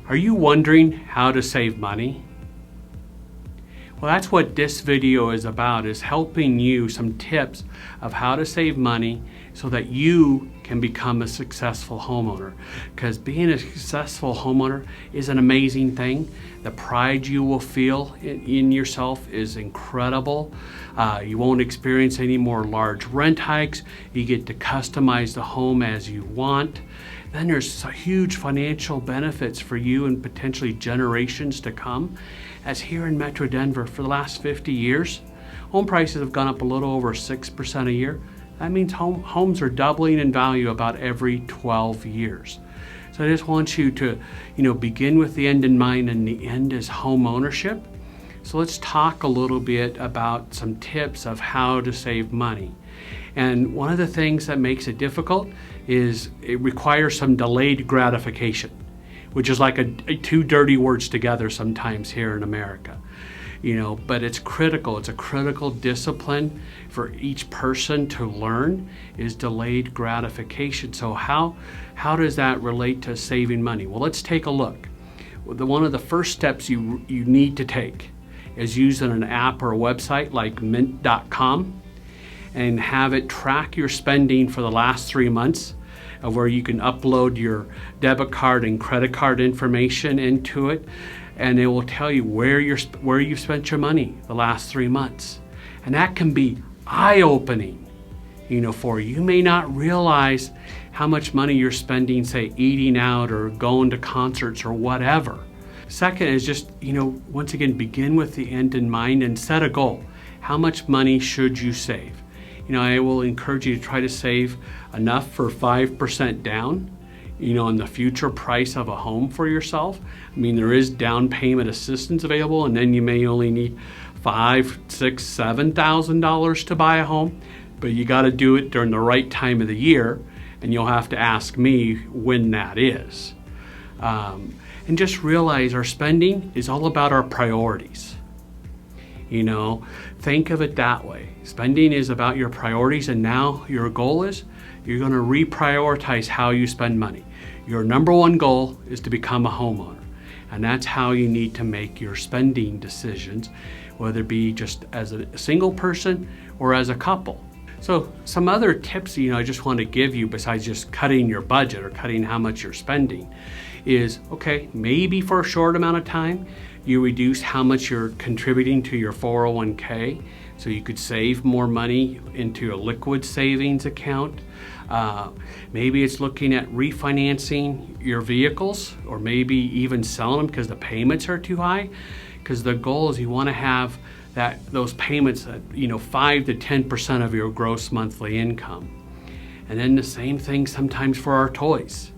Are you wondering how to save money? Well, that's what this video is about, is helping you some tips of how to save money so that you can become a successful homeowner. Because being a successful homeowner is an amazing thing. The pride you will feel in yourself is incredible. You won't experience any more large rent hikes. You get to customize the home as you want. Then there's huge financial benefits for you and potentially generations to come. As here in Metro Denver for the last 50 years, home prices have gone up a little over 6% a year. That means homes are doubling in value about every 12 years. So I just want you to, begin with the end in mind, and the end is home ownership. So let's talk a little bit about some tips of how to save money. And one of the things that makes it difficult is it requires some delayed gratification, which is like two dirty words together sometimes here in America. But it's critical. It's a critical discipline for each person to learn, is delayed gratification. So how does that relate to saving money? Well, let's take a look. One of the first steps you need to take is using an app or a website like mint.com and have it track your spending for the last 3 months, where you can upload your debit card and credit card information into it, and it will tell you where you've spent your money the last 3 months. And that can be eye-opening, for you. You may not realize how much money you're spending, say, eating out or going to concerts or whatever. Second is just, once again, begin with the end in mind and set a goal. How much money should you save? I will encourage you to try to save enough for 5% down, on the future price of a home for yourself. There is down payment assistance available, and then you may only need $5,000, $6,000, $7,000 to buy a home, but you got to do it during the right time of the year, and you'll have to ask me when that is. And just realize our spending is all about our priorities. Think of it that way. Spending is about your priorities, and now your goal is you're going to reprioritize how you spend money. Your number one goal is to become a homeowner, and that's how you need to make your spending decisions, whether it be just as a single person or as a couple. So some other tips, I just want to give you, besides just cutting your budget or cutting how much you're spending, is, okay, maybe for a short amount of time, you reduce how much you're contributing to your 401k, so you could save more money into a liquid savings account. Maybe it's looking at refinancing your vehicles, or maybe even selling them because the payments are too high. Because the goal is you want to have those payments at 5 to 10% of your gross monthly income. And then the same thing sometimes for our toys.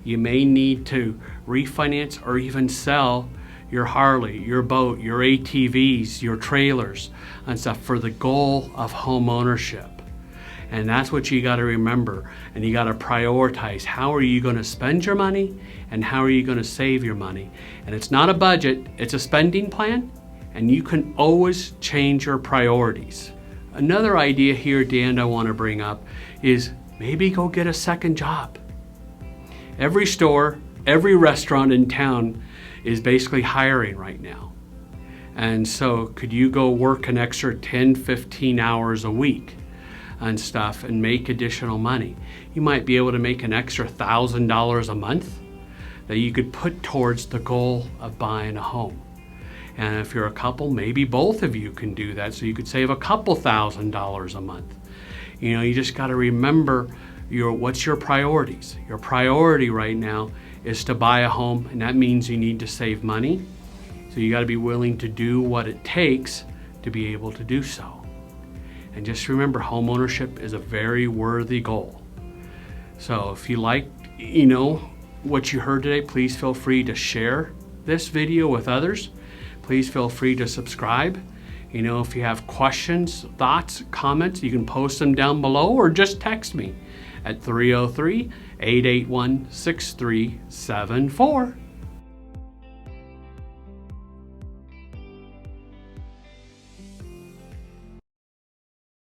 You may need to refinance or even sell your Harley, your boat, your ATVs, your trailers and stuff for the goal of home ownership. And that's what you got to remember, and you got to prioritize. How are you going to spend your money, and how are you going to save your money? And it's not a budget, it's a spending plan, and you can always change your priorities. Another idea here, Dan, I want to bring up is maybe go get a second job. Every store, every restaurant in town is basically hiring right now. And so could you go work an extra 10, 15 hours a week and stuff and make additional money? You might be able to make an extra $1,000 a month that you could put towards the goal of buying a home. And if you're a couple, maybe both of you can do that, so you could save a couple $1,000s a month. You just got to remember what's your priorities. Your priority right now is to buy a home, and that means you need to save money. So you got to be willing to do what it takes to be able to do so. And just remember, home ownership is a very worthy goal. So if you like, what you heard today, please feel free to share this video with others. Please feel free to subscribe. If you have questions, thoughts, comments, you can post them down below or just text me at 303-881-6374.